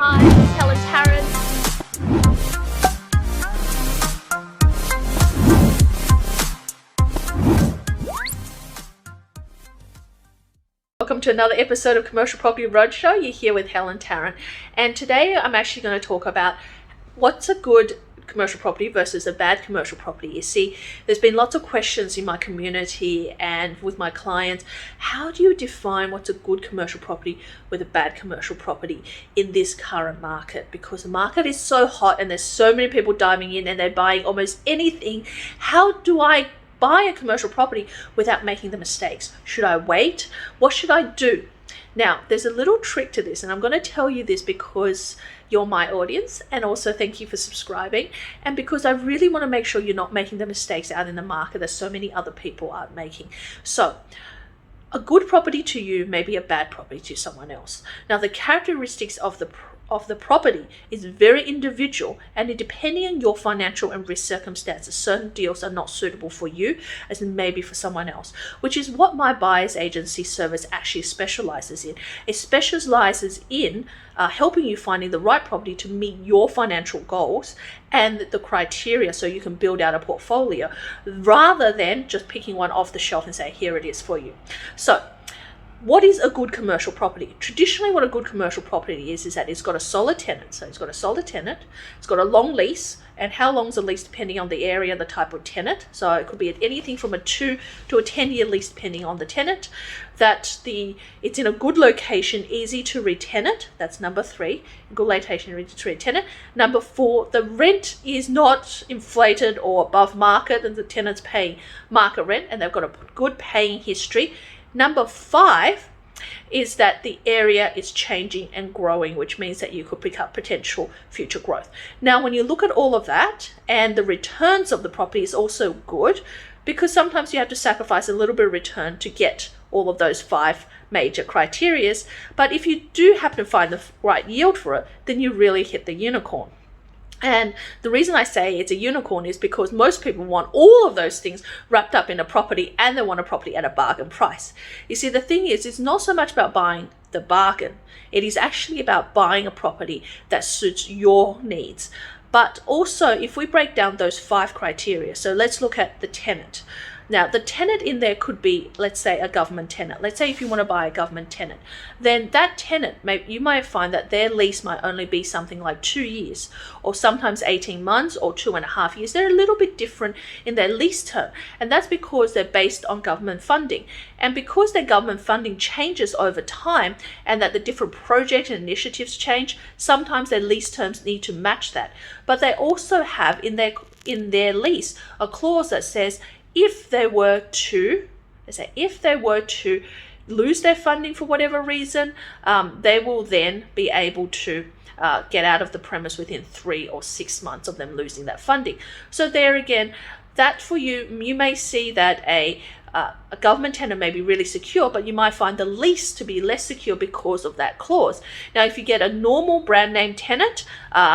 Hi, it's Helen Tarrant. Welcome to another episode of Commercial Property Roadshow. You're here with Helen Tarrant, and today I'm actually going to talk about what's a good commercial property versus a bad commercial property. You see, there's been lots of questions in my community and with my clients. How do you define what's a good commercial property with a bad commercial property in this current market? Because the market is so hot and there's so many people diving in and they're buying almost anything. How do I buy a commercial property without making the mistakes? Should I wait? What should I do? Now, there's a little trick to this, and I'm going to tell you this because you're my audience, and also thank you for subscribing, and because I really want to make sure you're not making the mistakes out in the market that so many other people are making. So, a good property to you may be a bad property to someone else. Now, the characteristics of the property is very individual, and depending on your financial and risk circumstances, certain deals are not suitable for you as maybe for someone else, which is what my buyer's agency service actually specializes in. It specializes in helping you finding the right property to meet your financial goals and the criteria so you can build out a portfolio rather than just picking one off the shelf and say, here it is for you. So, what is a good commercial property? Traditionally, what a good commercial property is that it's got a solid tenant. So it's got a solid tenant, it's got a long lease, and how long is a lease depending on the area and the type of tenant. So it could be anything from a 2 to a 10-year lease depending on the tenant. That it's in a good location, easy to re-tenant. That's number 3. Good location, easy to re-tenant. Number 4, the rent is not inflated or above market, and the tenant's paying market rent, and they've got a good paying history. Number 5 is that the area is changing and growing, which means that you could pick up potential future growth. Now, when you look at all of that, and the returns of the property is also good, because sometimes you have to sacrifice a little bit of return to get all of those 5 major criterias. But if you do happen to find the right yield for it, then you really hit the unicorn. And the reason I say it's a unicorn is because most people want all of those things wrapped up in a property, and they want a property at a bargain price. You see, the thing is, it's not so much about buying the bargain. It is actually about buying a property that suits your needs. But also, if we break down those 5 criteria, so let's look at the tenant. Now, the tenant in there could be, let's say, a government tenant. Let's say if you want to buy a government tenant, then that tenant, you might find that their lease might only be something like 2 years, or sometimes 18 months, or 2.5 years. They're a little bit different in their lease term, and that's because they're based on government funding. And because their government funding changes over time, and that the different projects and initiatives change, sometimes their lease terms need to match that. But they also have in their lease a clause that says, if they were to lose their funding for whatever reason, they will then be able to get out of the premise within 3 or 6 months of them losing that funding. So there again, that for you may see that a government tenant may be really secure, but you might find the lease to be less secure because of that clause. Now, if you get a normal brand name tenant,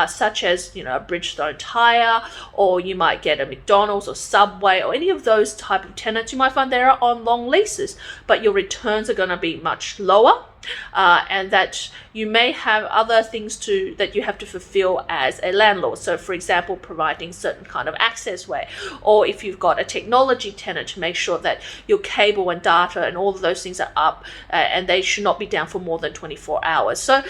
such as a Bridgestone tire, or you might get a McDonald's or Subway, or any of those type of tenants, you might find they're on long leases, but your returns are going to be much lower. And that you may have other things that you have to fulfill as a landlord. So, for example, providing certain kind of access way, or if you've got a technology tenant, to make sure that your cable and data and all of those things are up, and they should not be down for more than 24 hours. So,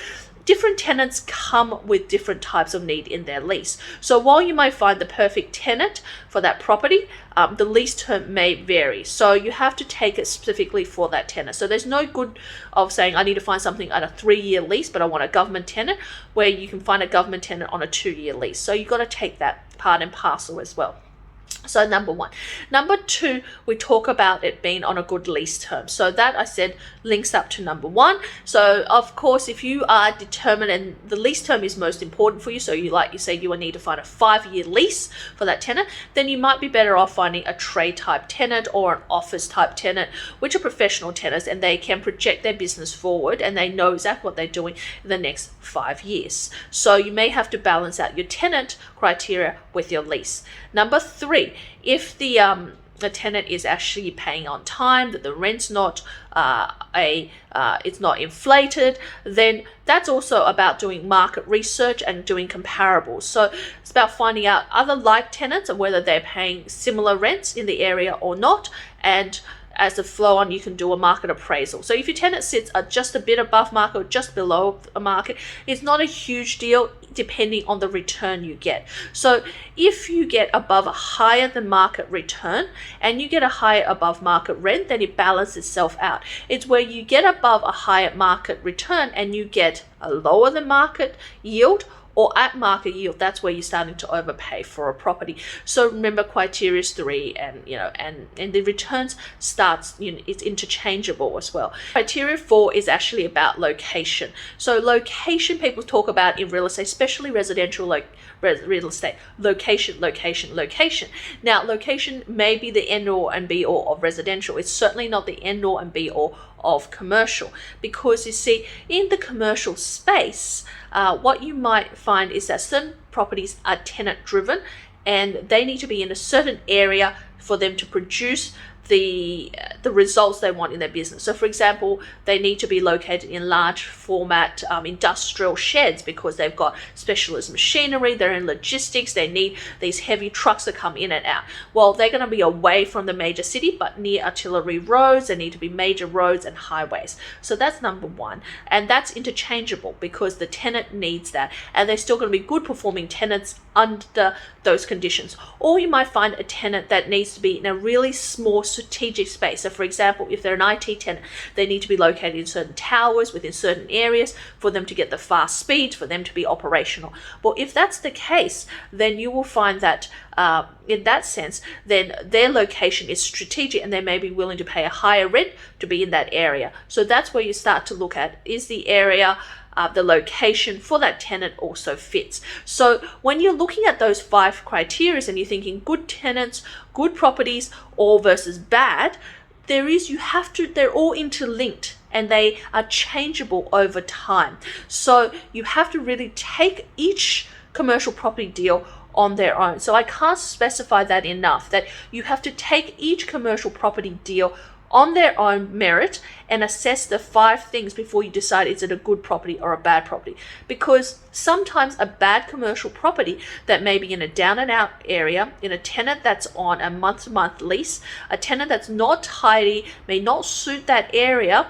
different tenants come with different types of need in their lease. So while you might find the perfect tenant for that property, the lease term may vary. So you have to take it specifically for that tenant. So there's no good of saying, I need to find something at a 3-year lease, but I want a government tenant, where you can find a government tenant on a 2-year lease. So you've got to take that part and parcel as well. So number 1. Number 2, we talk about it being on a good lease term. So that, I said, links up to number 1. So of course, if you are determined, and the lease term is most important for you, so you will need to find a 5-year lease for that tenant, then you might be better off finding a trade type tenant or an office type tenant, which are professional tenants, and they can project their business forward, and they know exactly what they're doing in the next 5 years. So you may have to balance out your tenant criteria with your lease. Number 3, if the the tenant is actually paying on time, that the rent's not it's not inflated, then that's also about doing market research and doing comparables. So it's about finding out other like tenants and whether they're paying similar rents in the area or not, and as a flow on, you can do a market appraisal. So if your tenant sits just a bit above market or just below a market, it's not a huge deal depending on the return you get. So if you get above a higher than market return and you get a higher above market rent, then it balances itself out. It's where you get above a higher market return and you get a lower than market yield or at market yield, that's where you're starting to overpay for a property. So remember, criteria is 3, and and the returns starts, it's interchangeable as well. Criteria 4 is actually about location. So location, people talk about in real estate, especially residential real estate, location. Now, location may be the end all and be all of residential. It's certainly not the end all and be all of commercial, because you see, in the commercial space, what you might find is that certain properties are tenant driven and they need to be in a certain area for them to produce the results they want in their business. So for example, they need to be located in large format industrial sheds because they've got specialist machinery, they're in logistics, they need these heavy trucks that come in and out. Well, they're going to be away from the major city but near artillery roads. They need to be major roads and highways. So that's number 1, and that's interchangeable because the tenant needs that, and they're still going to be good performing tenants under those conditions. Or you might find a tenant that needs to be in a really small strategic space. So for example, if they're an IT tenant, they need to be located in certain towers within certain areas for them to get the fast speed, for them to be operational. Well, if that's the case, then you will find that in that sense, then their location is strategic and they may be willing to pay a higher rent to be in that area. So that's where you start to look at, is the area, the location for that tenant also fits. So when you're looking at those 5 criteria and you're thinking good tenants, good properties, or versus bad, they're all interlinked and they are changeable over time. So you have to really take each commercial property deal on their own. So I can't specify that enough, that you have to take each commercial property deal on their own merit and assess the 5 things before you decide is it a good property or a bad property. Because sometimes a bad commercial property that may be in a down and out area, in a tenant that's on a month-to-month lease, a tenant that's not tidy, may not suit that area,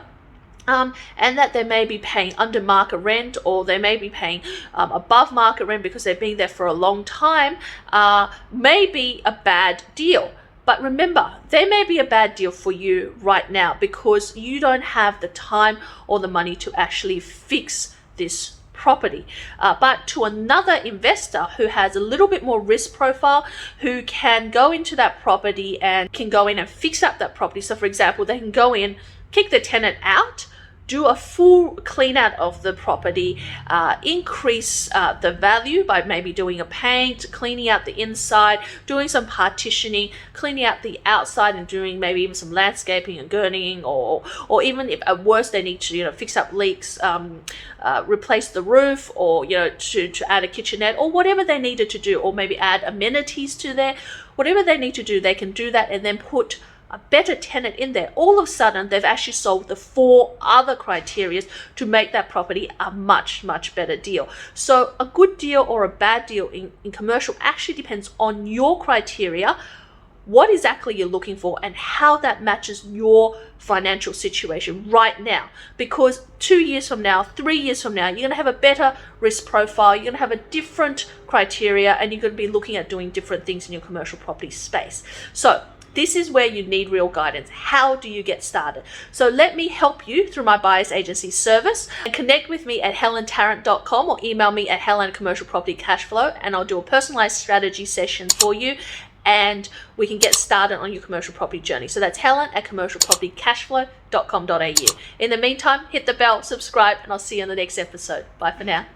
and that they may be paying under market rent, or they may be paying above market rent because they've been there for a long time, may be a bad deal. But remember, they may be a bad deal for you right now because you don't have the time or the money to actually fix this property. But to another investor who has a little bit more risk profile, who can go into that property and can go in and fix up that property. So for example, they can go in, kick the tenant out, do a full clean out of the property, increase the value by maybe doing a paint, cleaning out the inside, doing some partitioning, cleaning out the outside, and doing maybe even some landscaping and gurneying, or even if at worst they need to fix up leaks, replace the roof, or to add a kitchenette or whatever they needed to do, or maybe add amenities to there. Whatever they need to do, they can do that and then put a better tenant in there. All of a sudden, they've actually solved the 4 other criteria to make that property a much, much better deal. So a good deal or a bad deal in commercial actually depends on your criteria, what exactly you're looking for, and how that matches your financial situation right now. Because 2 years from now, 3 years from now, you're going to have a better risk profile, you're going to have a different criteria, and you're going to be looking at doing different things in your commercial property space. So this is where you need real guidance. How do you get started? So let me help you through my buyer's agency service. Connect with me at helentarrant.com or email me at helen@commercialpropertycashflow, and I'll do a personalized strategy session for you, and we can get started on your commercial property journey. So that's helen@commercialpropertycashflow.com.au. In the meantime, hit the bell, subscribe, and I'll see you in the next episode. Bye for now.